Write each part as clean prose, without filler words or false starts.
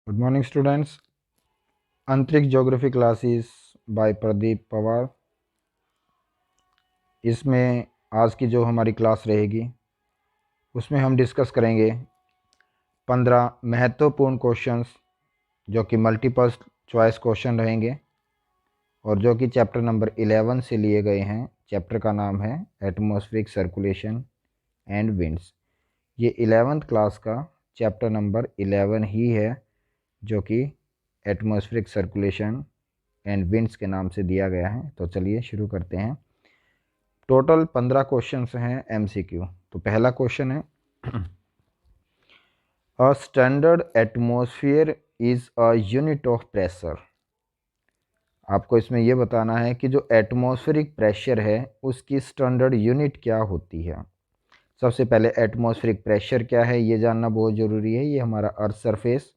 Good morning students. Antariksh geography classes by Pradeep Pawar. इसमें आज की जो हमारी क्लास रहेगी उसमें हम डिस्कस करेंगे 15 महत्वपूर्ण क्वेश्चंस जो कि मल्टीपल चॉइस क्वेश्चन रहेंगे और जो कि चैप्टर नंबर 11 से लिए गए हैं। चैप्टर का नाम है एटमॉस्फेरिक सर्कुलेशन एंड विंड्स। ये 11th क्लास का चैप्टर नंबर 11 ही है जो कि एटमॉस्फेरिक सर्कुलेशन एंड विंड्स के नाम से दिया गया है। तो चलिए शुरू करते हैं। टोटल 15 क्वेश्चंस हैं एमसीक्यू। तो पहला क्वेश्चन है a standard atmosphere is a unit of pressure. आपको इसमें यह बताना है कि जो एटमॉस्फेरिक प्रेशर है उसकी स्टैंडर्ड यूनिट क्या होती है। सबसे पहले एटमॉस्फेरिक प्रेशर क्या है ये जानना बहुत ज़रूरी है। ये हमारा अर्थ सरफेस,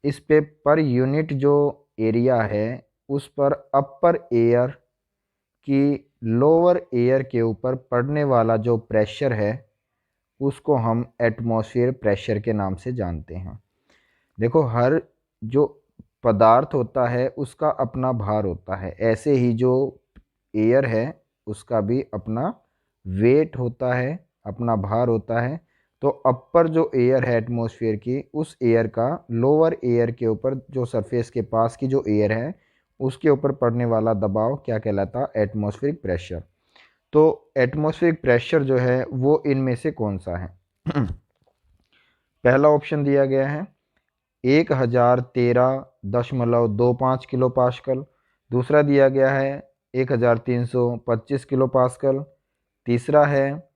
इस पे पर यूनिट जो एरिया है उस पर अपर एयर की लोअर एयर के ऊपर पड़ने वाला जो प्रेशर है उसको हम एटमॉस्फेयर प्रेशर के नाम से जानते हैं। देखो, हर जो पदार्थ होता है उसका अपना भार होता है, ऐसे ही जो एयर है उसका भी अपना वेट होता है, अपना भार होता है। तो अपर जो एयर है एटमॉस्फेयर की, उस एयर का लोअर एयर के ऊपर जो सरफेस के पास की जो एयर है उसके ऊपर पड़ने वाला दबाव क्या कहलाता? Atmospheric pressure. तो एटमॉस्फेरिक प्रेशर जो है वो इनमें से कौन सा है? पहला ऑप्शन दिया गया है 1013.25 किलो पास्कल। दूसरा दिया गया है 1325 किलो पास्कल। तीसरा है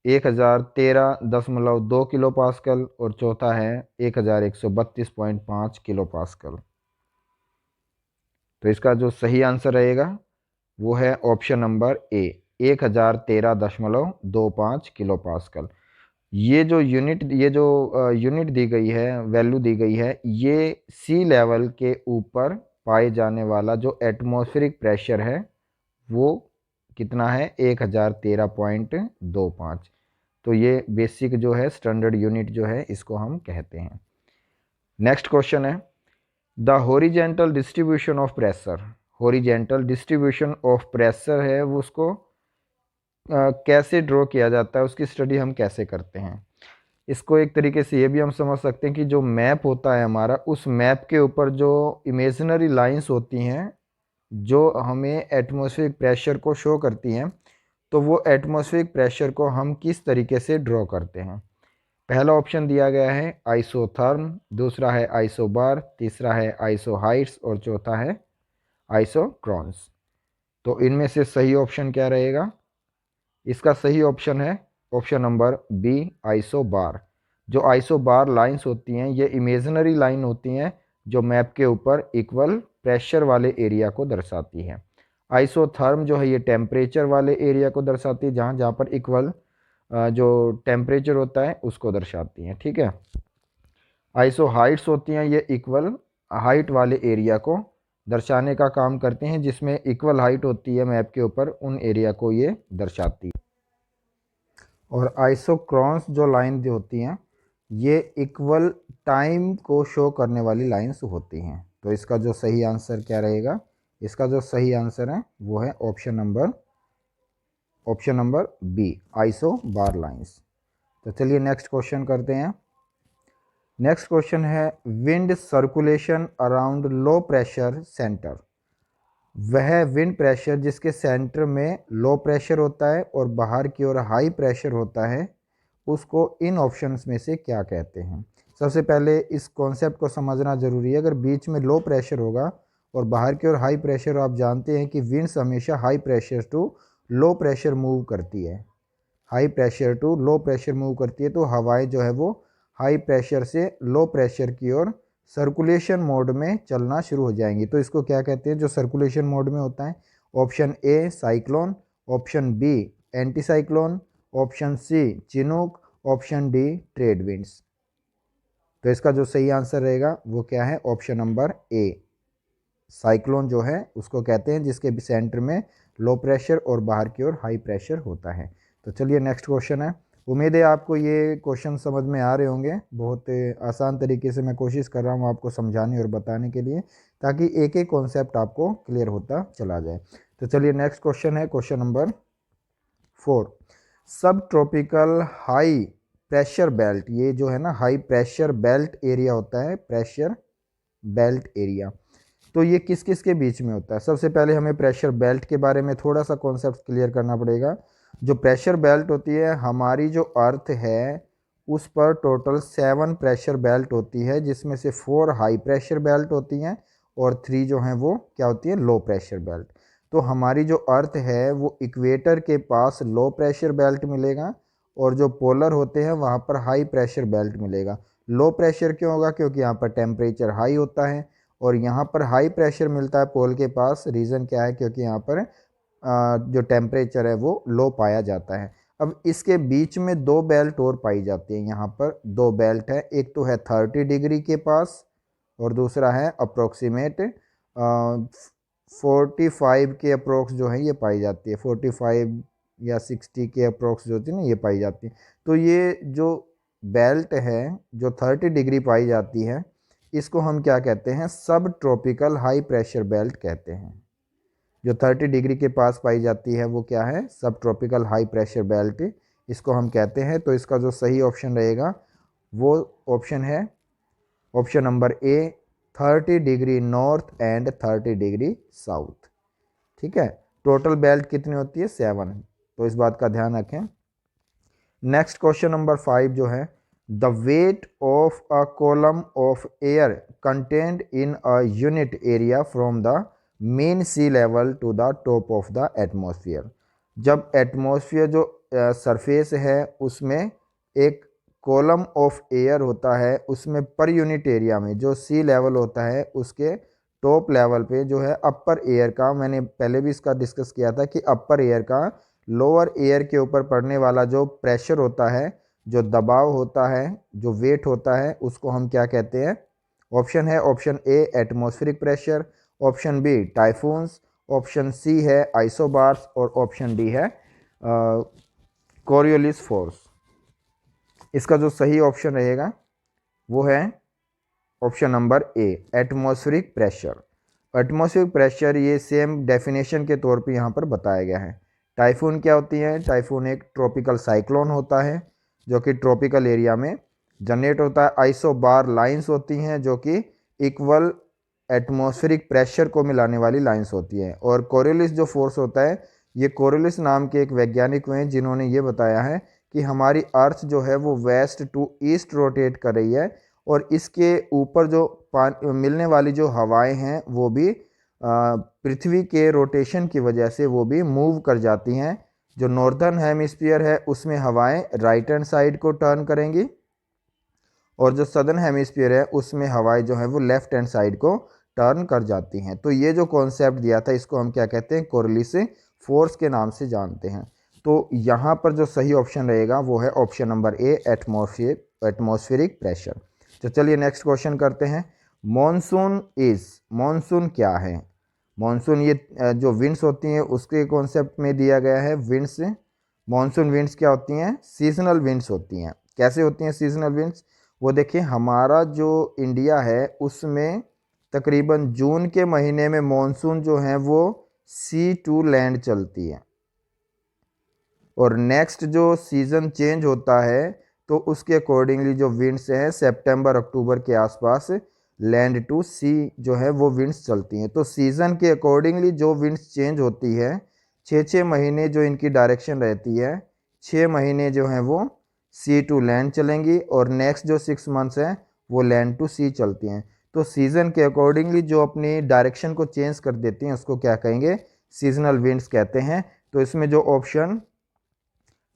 1013.2 किलो पास्कल और चौथा है 1132.5 किलो पास्कल। तो इसका जो सही आंसर रहेगा वो है ऑप्शन नंबर ए, 1013.25 किलो पास्कल। ये जो यूनिट दी गई है, वैल्यू दी गई है, ये सी लेवल के ऊपर पाए जाने वाला जो एटमॉस्फेरिक प्रेशर है वो कितना है? 1013.25। तो ये बेसिक जो है स्टैंडर्ड यूनिट जो है इसको हम कहते हैं। नेक्स्ट क्वेश्चन है the horizontal distribution of pressure. Horizontal distribution of pressure है वो उसको कैसे ड्रॉ किया जाता है, उसकी स्टडी हम कैसे करते हैं। इसको एक तरीके से ये भी हम समझ सकते हैं कि जो मैप होता है हमारा, उस मैप के ऊपर जो इमेजिनरी लाइंस होती हैं जो हमें एटमॉस्फेरिक प्रेशर को शो करती हैं, तो वो एटमॉस्फेरिक प्रेशर को हम किस तरीके से ड्रॉ करते हैं। पहला ऑप्शन दिया गया है आइसोथर्म, दूसरा है आइसोबार, तीसरा है आइसोहाइट्स और चौथा है आइसोक्रॉन्स। तो इनमें से सही ऑप्शन क्या रहेगा? इसका सही ऑप्शन है ऑप्शन नंबर बी, आइसोबार। जो आइसोबार लाइंस होती हैं ये इमेजिनरी लाइन होती हैं जो मैप के ऊपर इक्वल प्रेशर वाले एरिया को दर्शाती है। आइसोथर्म जो है ये टेम्परेचर वाले एरिया को दर्शाती है, जहाँ जहाँ पर इक्वल जो टेम्परेचर होता है उसको दर्शाती हैं। ठीक है। आइसोहाइट्स होती हैं ये इक्वल हाइट वाले एरिया को दर्शाने का काम करते हैं, जिसमें इक्वल हाइट होती है मैप के ऊपर, उन एरिया को ये दर्शाती है। और आइसोक्रॉन्स जो लाइन जो होती हैं ये इक्वल टाइम को शो करने वाली लाइंस होती हैं। तो इसका जो सही आंसर क्या रहेगा? इसका जो सही आंसर है वो है ऑप्शन नंबर बी, आइसो बार लाइंस। तो चलिए नेक्स्ट क्वेश्चन करते हैं। नेक्स्ट क्वेश्चन है wind circulation around low pressure centre. वह विंड प्रेशर जिसके सेंटर में लो प्रेशर होता है और बाहर की ओर हाई प्रेशर होता है, उसको इन ऑप्शंस में से क्या कहते हैं। सबसे पहले इस कॉन्सेप्ट को समझना ज़रूरी है। अगर बीच में लो प्रेशर होगा और बाहर की ओर हाई प्रेशर, आप जानते हैं कि विंड्स हमेशा high pressure to low pressure move करती है, high pressure to low pressure move करती है। तो हवाएं जो है वो हाई प्रेशर से लो प्रेशर की ओर सर्कुलेशन मोड में चलना शुरू हो जाएंगी। तो इसको क्या कहते हैं जो सर्कुलेशन मोड में होता है? Option A cyclone, option B anti cyclone, option C chinook, option D trade winds. तो इसका जो सही आंसर रहेगा वो क्या है? ऑप्शन नंबर ए, साइक्लोन जो है उसको कहते हैं जिसके सेंटर में लो प्रेशर और बाहर की ओर हाई प्रेशर होता है। तो चलिए नेक्स्ट क्वेश्चन है उम्मीद है आपको ये क्वेश्चन समझ में आ रहे होंगे। बहुत आसान तरीके से मैं कोशिश कर रहा हूँ आपको समझाने और बताने के लिए, ताकि एक एक कॉन्सेप्ट आपको क्लियर होता चला जाए। तो चलिए नेक्स्ट क्वेश्चन है, क्वेश्चन नंबर 4। सब ट्रॉपिकल हाई प्रेशर बेल्ट, ये जो है ना हाई प्रेशर बेल्ट एरिया होता है, प्रेशर बेल्ट एरिया, तो ये किस किस के बीच में होता है? सबसे पहले हमें प्रेशर बेल्ट के बारे में थोड़ा सा कॉन्सेप्ट क्लियर करना पड़ेगा। जो प्रेशर बेल्ट होती है, हमारी जो अर्थ है उस पर टोटल 7 प्रेशर बेल्ट होती है, जिसमें से 4 हाई प्रेशर बेल्ट होती हैं और 3 जो हैं वो क्या होती है, लो प्रेशर बेल्ट। तो हमारी जो अर्थ है वो इक्वेटर के पास लो प्रेशर बेल्ट मिलेगा, और जो पोलर होते हैं वहाँ पर हाई प्रेशर बेल्ट मिलेगा। लो प्रेशर क्यों होगा? क्योंकि यहाँ पर टेम्परेचर हाई होता है, और यहाँ पर हाई प्रेशर मिलता है पोल के पास। रीज़न क्या है? क्योंकि यहाँ पर जो टेम्परेचर है वो लो पाया जाता है। अब इसके बीच में 2 बेल्ट और पाई जाती है, यहाँ पर 2 बेल्ट है, एक तो है 30 डिग्री के पास और दूसरा है अप्रोक्सीमेट 45 के अप्रोक्स जो है ये पाई जाती है, 45 या 60 के अप्रोक्स जो होती है ना ये पाई जाती है। तो ये जो बेल्ट है जो 30 डिग्री पाई जाती है, इसको हम क्या कहते हैं? सब ट्रॉपिकल हाई प्रेशर बेल्ट कहते हैं। जो 30 डिग्री के पास पाई जाती है वो क्या है? सब ट्रॉपिकल हाई प्रेशर बेल्ट, इसको हम कहते हैं। तो इसका जो सही ऑप्शन रहेगा वो ऑप्शन है option number A, 30 degree north and 30 degree south. ठीक है, टोटल बेल्ट कितनी होती है? 7, तो इस बात का ध्यान रखें। नेक्स्ट क्वेश्चन नंबर 5 जो है, the weight of a column of air content in a unit area from the mean sea level to the top of the atmosphere. जब एटमॉस्फेयर जो सरफेस है उसमें एक कॉलम ऑफ एयर होता है, उसमें पर यूनिट एरिया में जो सी लेवल होता है उसके टॉप लेवल पे जो है अपर एयर का, मैंने पहले भी इसका डिस्कस किया था कि अपर एयर का लोअर एयर के ऊपर पड़ने वाला जो प्रेशर होता है, जो दबाव होता है, जो वेट होता है, उसको हम क्या कहते हैं? ऑप्शन है option A atmospheric pressure, option B typhoons, option C है आइसोबार्स और ऑप्शन डी है कोरियोलिस फोर्स। इसका जो सही ऑप्शन रहेगा वो है option number A atmospheric pressure. Atmospheric pressure ये सेम डेफिनेशन के तौर पे यहाँ पर बताया गया है। टाइफून क्या होती है? टाइफून एक ट्रॉपिकल साइक्लोन होता है जो कि ट्रॉपिकल एरिया में जनरेट होता है। आइसोबार लाइंस होती हैं जो कि इक्वल एटमॉस्फेरिक प्रेशर को मिलाने वाली लाइंस होती हैं। और कोरियोलिस जो फोर्स होता है, ये कोरियोलिस नाम के एक वैज्ञानिक हुए हैं जिन्होंने ये बताया है कि हमारी अर्थ जो है वो वेस्ट टू ईस्ट रोटेट कर रही है, और इसके ऊपर जो मिलने वाली जो हवाएं हैं वो भी पृथ्वी के रोटेशन की वजह से वो भी मूव कर जाती हैं। जो नॉर्दर्न हेमिस्फीयर है उसमें हवाएं राइट हैंड साइड को टर्न करेंगी, और जो सदर्न हेमिस्फीयर है उसमें हवाएं जो है वो लेफ्ट हैंड साइड को टर्न कर जाती हैं। तो ये जो कॉन्सेप्ट दिया था इसको हम क्या कहते हैं? कोरियोलिस फोर्स के नाम से जानते हैं। तो यहाँ पर जो सही ऑप्शन रहेगा वो है option number A atmospheric pressure. तो चलिए नेक्स्ट क्वेश्चन करते हैं। मॉनसून क्या है? मॉनसून ये जो विंड्स होती हैं उसके कॉन्सेप्ट में दिया गया है। विंड्स, मॉनसून विंड्स क्या होती हैं? सीजनल विंड्स होती हैं। कैसे होती हैं सीजनल विंड्स? वो देखिए, हमारा जो इंडिया है उसमें तकरीबन जून के महीने में मॉनसून जो है वो सी टू लैंड चलती है, और नेक्स्ट जो सीज़न चेंज होता है तो उसके अकॉर्डिंगली जो विंड्स हैं सितंबर अक्टूबर के आसपास लैंड टू सी जो है वो विंड्स चलती हैं। तो सीज़न के अकॉर्डिंगली जो विंड्स चेंज होती है, 6 महीने जो इनकी डायरेक्शन रहती है, 6 महीने जो हैं वो सी टू लैंड चलेंगी, और नेक्स्ट जो 6 मंथ्स हैं वो लैंड टू सी चलती हैं। तो सीज़न के अकॉर्डिंगली जो अपनी डायरेक्शन को चेंज कर देती हैं उसको क्या कहेंगे? सीजनल विंड्स कहते हैं। तो इसमें जो ऑप्शन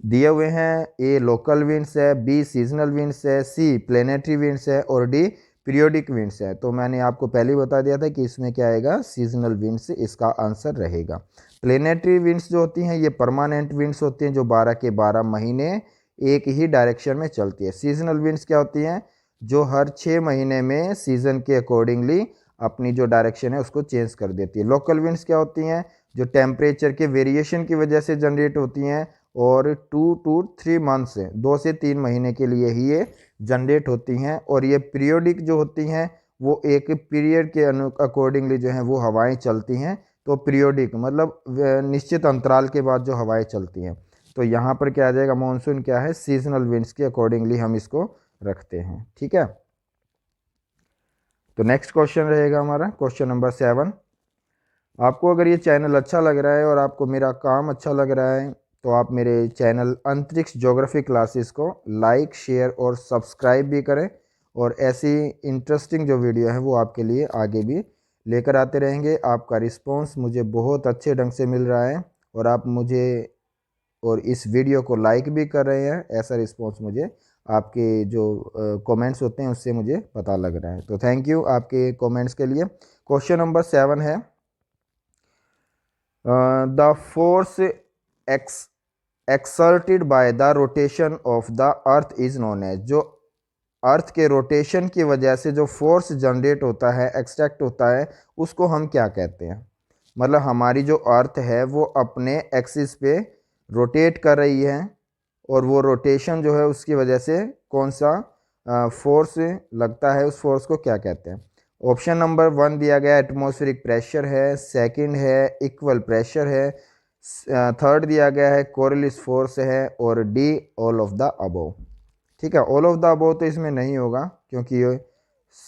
दिए हुए हैं, ए लोकल विंड्स है, बी सीजनल विंड्स है, सी प्लेनेटरी विंड्स है और डी पीरियोडिक विंड्स है। तो मैंने आपको पहले ही बता दिया था कि इसमें क्या आएगा? सीजनल विंड्स इसका आंसर रहेगा। प्लेनेटरी विंड्स जो होती हैं ये परमानेंट विंड्स होती हैं जो 12 के 12 महीने एक ही डायरेक्शन में चलती है। सीजनल विंड्स क्या होती हैं? जो हर 6 महीने में सीजन के अकॉर्डिंगली अपनी जो डायरेक्शन है उसको चेंज कर देती है। लोकल विंड्स क्या होती हैं? जो टेम्परेचर के वेरिएशन की वजह से जनरेट होती हैं और 2 to 3 मंथ से 2 से 3 महीने के लिए ही ये जनरेट होती हैं। और ये पीरियोडिक जो होती हैं वो एक पीरियड के अकॉर्डिंगली जो है वो हवाएं चलती हैं। तो पीरियोडिक मतलब निश्चित अंतराल के बाद जो हवाएं चलती हैं। तो यहाँ पर क्या आ जाएगा, मानसून क्या है, सीजनल विंड्स के अकॉर्डिंगली हम इसको रखते हैं। ठीक है, तो नेक्स्ट क्वेश्चन रहेगा हमारा क्वेश्चन नंबर 7। आपको अगर ये चैनल अच्छा लग रहा है और आपको मेरा काम अच्छा लग रहा है तो आप मेरे चैनल अंतरिक्ष ज्योग्राफी क्लासेस को लाइक, शेयर और सब्सक्राइब भी करें। और ऐसी इंटरेस्टिंग जो वीडियो है वो आपके लिए आगे भी लेकर आते रहेंगे। आपका रिस्पांस मुझे बहुत अच्छे ढंग से मिल रहा है और आप मुझे और इस वीडियो को लाइक भी कर रहे हैं। ऐसा रिस्पांस मुझे आपके जो कमेंट्स होते हैं उससे मुझे पता लग रहा है। तो थैंक यू आपके कमेंट्स के लिए। क्वेश्चन नंबर 7 है, the force exerted by the rotation of the earth is known as. जो अर्थ के रोटेशन की वजह से जो फोर्स जनरेट होता है, एक्सट्रैक्ट होता है, उसको हम क्या कहते हैं। मतलब हमारी जो अर्थ है वो अपने एक्सिस पे रोटेट कर रही है और वो रोटेशन जो है उसकी वजह से कौन सा फोर्स लगता है, उस फोर्स को क्या कहते हैं। ऑप्शन नंबर 1 दिया गया एटमॉस्फेरिक प्रेशर है, सेकंड है इक्वल प्रेशर है, थर्ड दिया गया है कोरिलिस फोर्स है, और D all of the above. ठीक है, ऑल ऑफ द अबोव तो इसमें नहीं होगा क्योंकि ये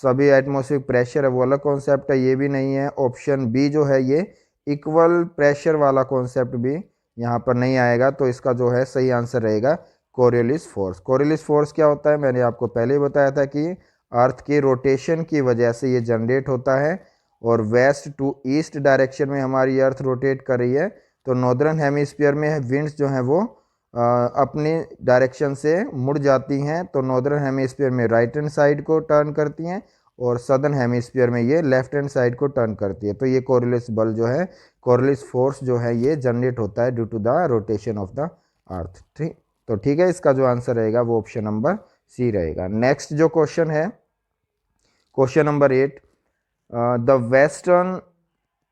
सभी एटमॉस्फेरिक प्रेशर है वो अलग कॉन्सेप्ट है, ये भी नहीं है। ऑप्शन बी जो है ये इक्वल प्रेशर वाला कॉन्सेप्ट भी यहाँ पर नहीं आएगा। तो इसका जो है सही आंसर रहेगा कोरियोलिस फोर्स। कोरियोलिस फोर्स क्या होता है, मैंने आपको पहले ही बताया था कि अर्थ के रोटेशन की वजह से ये जनरेट होता है और वेस्ट टू ईस्ट डायरेक्शन में हमारी अर्थ रोटेट कर रही है। तो नॉर्दर्न हेमिस्फीयर में विंड्स जो हैं वो अपनी डायरेक्शन से मुड़ जाती हैं। तो नॉर्दर्न हेमिस्फीयर में राइट हैंड साइड को टर्न करती हैं और सदर्न हेमिस्फीयर में ये लेफ्ट हैंड साइड को टर्न करती है। तो ये कोरियोलिस बल जो है, कोरियोलिस फोर्स जो है ये जनरेट होता है due to the rotation of the earth. ठीक, तो ठीक है, इसका जो आंसर रहेगा वो ऑप्शन नंबर सी रहेगा। नेक्स्ट जो क्वेश्चन है question number 8, the western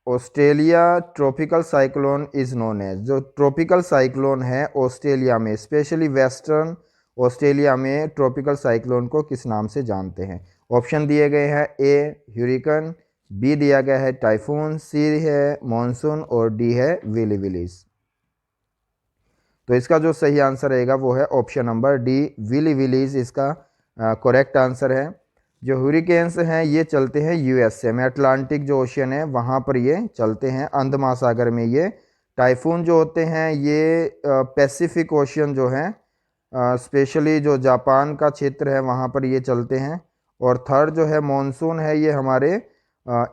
Australia tropical cyclone is known as. जो ट्रॉपिकल साइक्लोन है ऑस्ट्रेलिया में, स्पेशली वेस्टर्न ऑस्ट्रेलिया में ट्रॉपिकल साइक्लोन को किस नाम से जानते हैं। ऑप्शन दिए गए हैं, ए ह्यूरिकन, बी दिया गया है टाइफून, सी है मॉनसून और डी है विली विलीज। तो इसका जो सही आंसर रहेगा वो है option number D willy willies, इसका करेक्ट आंसर है। जो हुरिकेन्स हैं ये चलते हैं यूएसए में, अटलांटिक जो ओशियन है वहाँ पर ये चलते हैं, अंध महासागर में। ये टाइफून जो होते हैं ये पैसिफिक ओशियन जो है, स्पेशली जो जापान का क्षेत्र है वहाँ पर ये चलते हैं। और थर्ड जो है मॉनसून है, ये हमारे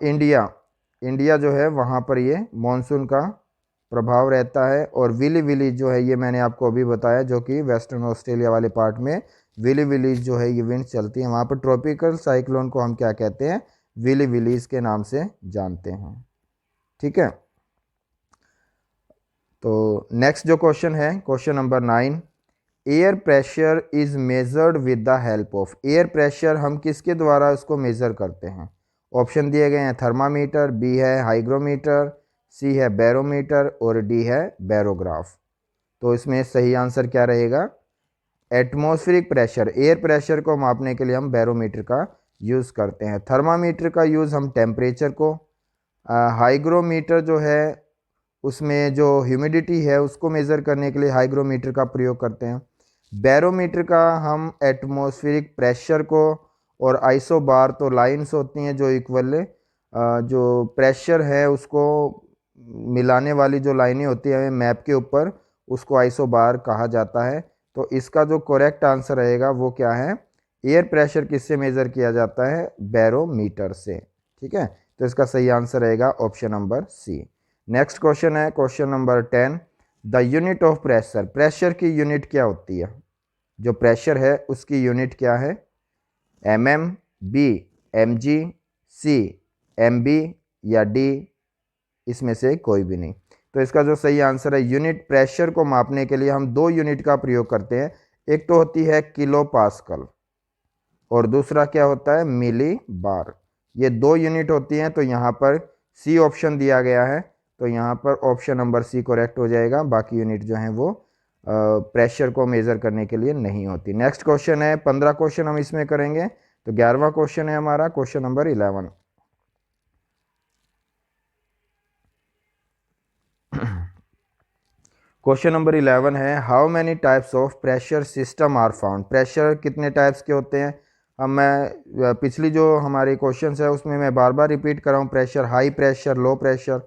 इंडिया जो है वहाँ पर ये मॉनसून का प्रभाव रहता है। और विली विलीज जो है ये मैंने आपको अभी बताया, जो कि वेस्टर्न ऑस्ट्रेलिया वाले पार्ट में विली विलीज जो है ये विंड चलती है, वहाँ पर ट्रॉपिकल साइक्लोन को हम क्या कहते हैं, विली विलीज के नाम से जानते हैं। ठीक है, तो नेक्स्ट जो क्वेश्चन है question number 9, air pressure is measured with the help of. Air pressure हम किसके द्वारा उसको मेज़र करते हैं। ऑप्शन दिए गए हैं, थर्मामीटर, बी है हाइग्रोमीटर, सी है बैरोमीटर और डी है बैरोग्राफ। तो इसमें सही आंसर क्या रहेगा, एटमॉस्फेरिक प्रेशर, एयर प्रेशर को मापने के लिए हम बैरोमीटर का यूज़ करते हैं। थर्मामीटर का यूज़ हम टेम्परेचर को, हाइग्रोमीटर जो है उसमें जो ह्यूमिडिटी है उसको मेज़र करने के लिए हाइग्रोमीटर का प्रयोग करते हैं। बैरोमीटर का हम एटमॉस्फेरिक प्रेशर को, और आइसोबार तो लाइंस होती हैं जो इक्वल जो प्रेशर है उसको मिलाने वाली जो लाइनें होती हैं मैप के ऊपर, उसको आइसोबार कहा जाता है। तो इसका जो करेक्ट आंसर रहेगा वो क्या है, एयर प्रेशर किससे मेज़र किया जाता है, बैरोमीटर से। ठीक है, तो इसका सही आंसर रहेगा option number C. Next question है question number 10, the unit of pressure. Pressure की यूनिट क्या होती है, जो प्रेशर है उसकी यूनिट क्या है, mm, बी mg, सी mb या डी इसमें से कोई भी नहीं। तो इसका जो सही आंसर है, यूनिट प्रेशर को मापने के लिए हम दो यूनिट का प्रयोग करते हैं। एक तो होती है किलो पास्कल और दूसरा क्या होता है, मिली बार। ये दो यूनिट होती हैं। तो यहाँ पर सी ऑप्शन दिया गया है, तो यहाँ पर ऑप्शन नंबर सी करेक्ट हो जाएगा। बाकी यूनिट जो हैं वो प्रेशर को मेज़र करने के लिए नहीं होती। नेक्स्ट क्वेश्चन है, 15 क्वेश्चन हम इसमें करेंगे, तो 11वां क्वेश्चन है हमारा क्वेश्चन नंबर 11। क्वेश्चन नंबर 11 है, how many types of pressure system are found. Pressure कितने टाइप्स के होते हैं। अब मैं पिछली जो हमारे क्वेश्चंस है उसमें मैं बार बार रिपीट कर रहा हूँ, pressure, high pressure, low pressure.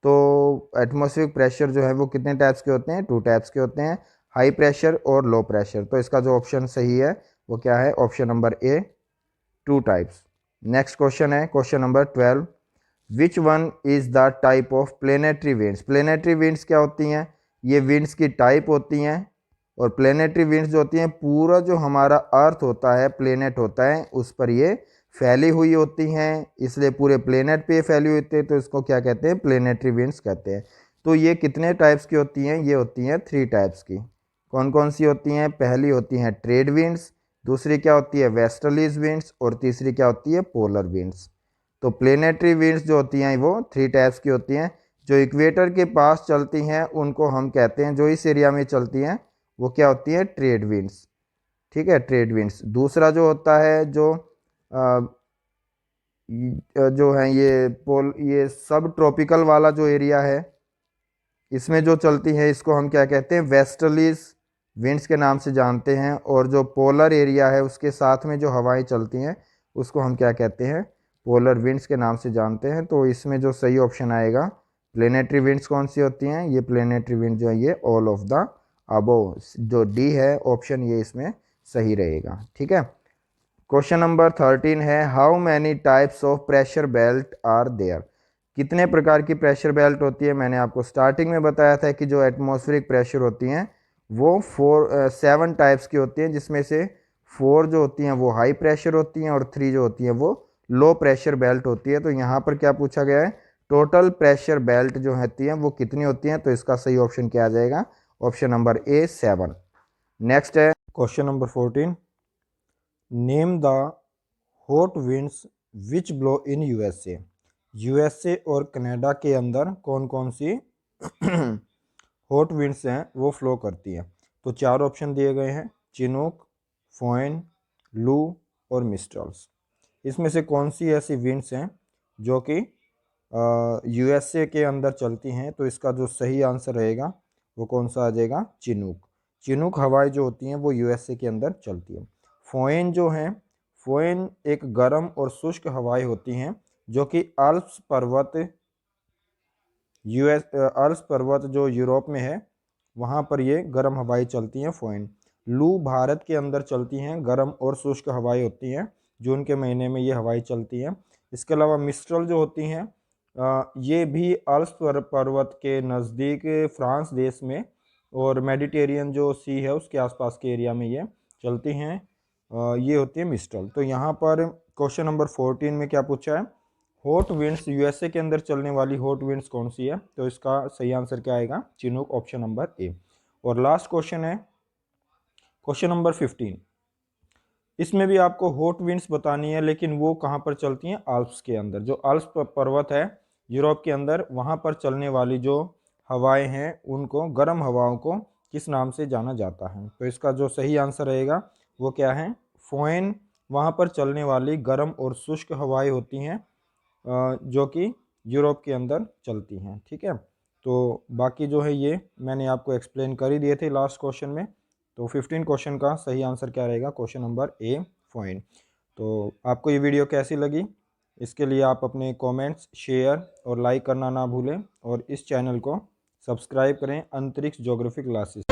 तो एटमॉस्फेरिक प्रेशर जो है वो कितने टाइप्स के होते हैं, 2 टाइप्स के होते हैं, हाई प्रेशर और लो प्रेशर। तो इसका जो ऑप्शन सही है वो क्या है, option number A, 2 types. Next question है question number 12, which one is the type of planetary winds. Planetary winds क्या होती हैं, ये विंड्स की टाइप होती हैं। और प्लेनेटरी विंड्स जो होती हैं, पूरा जो हमारा अर्थ होता है, प्लेनेट होता है, उस पर ये फैली हुई होती हैं, इसलिए पूरे प्लेनेट पे फैली हुई होती है, तो इसको क्या कहते हैं, प्लेनेटरी विंड्स कहते हैं। तो ये कितने टाइप्स की होती हैं, ये होती हैं 3 टाइप्स की। कौन कौन सी होती हैं, पहली होती हैं ट्रेड विंड्स, दूसरी क्या होती है वेस्टर्लीज विंड्स, और तीसरी क्या होती है पोलर विंड्स। तो प्लेनेटरी विंड्स जो होती हैं वो 3 टाइप्स की होती हैं। जो इक्वेटर के पास चलती हैं उनको हम कहते हैं, जो इस एरिया में चलती हैं वो क्या होती है, ट्रेड विंड्स। ठीक है, ट्रेड विंड्स। दूसरा जो होता है जो है ये सब ट्रॉपिकल वाला जो एरिया है, इसमें जो चलती है इसको हम क्या कहते हैं, वेस्टर्लीज विंड्स के नाम से जानते हैं। और जो पोलर एरिया है उसके साथ में जो हवाएं चलती हैं उसको हम क्या कहते हैं, पोलर विंड्स के नाम से जानते हैं। तो इसमें जो सही ऑप्शन आएगा, प्लेनेटरी विंड्स कौन सी होती हैं, ये प्लेनेटरी विंड जो है ये ऑल ऑफ द अबोव, जो डी है ऑप्शन, ये इसमें सही रहेगा। ठीक है। क्वेश्चन नंबर 13 है, how many types of pressure belt are there. कितने प्रकार की प्रेशर बेल्ट होती है। मैंने आपको स्टार्टिंग में बताया था कि जो एटमॉस्फेरिक प्रेशर होती हैं वो 7 टाइप्स की होती हैं, जिसमें से 4 जो होती हैं वो हाई प्रेशर होती हैं और 3 जो होती हैं वो लो प्रेशर बेल्ट होती है। तो यहाँ पर क्या पूछा गया है, टोटल प्रेशर बेल्ट जो होती हैं वो कितनी होती हैं। तो इसका सही ऑप्शन क्या आ जाएगा, ऑप्शन नंबर ए 7। नेक्स्ट है question number 14, name the hot winds which blow in USA. USA और कनाडा के अंदर कौन कौन सी हॉट विंड्स हैं वो फ्लो करती हैं। तो 4 ऑप्शन दिए गए हैं, चिनूक, फोइन, लू और मिस्ट्रल्स। इसमें से कौन सी ऐसी विंड्स हैं जो कि यूएसए के अंदर चलती हैं। तो इसका जो सही आंसर रहेगा वो कौन सा आ जाएगा, चिनूक। चिनूक हवाएं जो होती हैं वो यूएसए के अंदर चलती हैं। फोइन जो हैं, फोइन एक गर्म और शुष्क हवाएं होती हैं जो कि आल्प्स पर्वत आल्प्स पर्वत जो यूरोप में है वहाँ पर ये गर्म हवाएं चलती हैं, फोइन। लू भारत के अंदर चलती हैं, गर्म और शुष्क हवाएं होती हैं, जून के महीने में ये हवाएं चलती हैं। इसके अलावा मिस्ट्रल जो होती हैं ये भी आल्प्स पर्वत के नज़दीक फ्रांस देश में और मेडिटेरियन जो सी है उसके आसपास के एरिया में ये चलती हैं, ये होती है मिस्ट्रल। तो यहाँ पर क्वेश्चन नंबर 14 में क्या पूछा है, हॉट विंड्स यूएसए के अंदर चलने वाली हॉट विंड्स कौन सी है। तो इसका सही आंसर क्या आएगा, चिनूक, ऑप्शन नंबर ए। और लास्ट क्वेश्चन है क्वेश्चन नंबर 15। इसमें भी आपको हॉट विंड्स बतानी है, लेकिन वो कहाँ पर चलती हैं, आल्प्स के अंदर। जो आल्प्स पर्वत है यूरोप के अंदर, वहाँ पर चलने वाली जो हवाएं हैं उनको, गर्म हवाओं को किस नाम से जाना जाता है। तो इसका जो सही आंसर रहेगा वो क्या है, फोइन। वहाँ पर चलने वाली गर्म और शुष्क हवाएं होती हैं जो कि यूरोप के अंदर चलती हैं। ठीक है। तो बाकी जो है ये मैंने आपको एक्सप्लेन कर ही दिए थे लास्ट क्वेश्चन में। तो 15 क्वेश्चन का सही आंसर क्या रहेगा, क्वेश्चन नंबर ए, फोइन। तो आपको ये वीडियो कैसी लगी, इसके लिए आप अपने कमेंट्स, शेयर और लाइक करना ना भूलें, और इस चैनल को सब्सक्राइब करें, अंतरिक्ष ज्योग्राफी क्लासेस।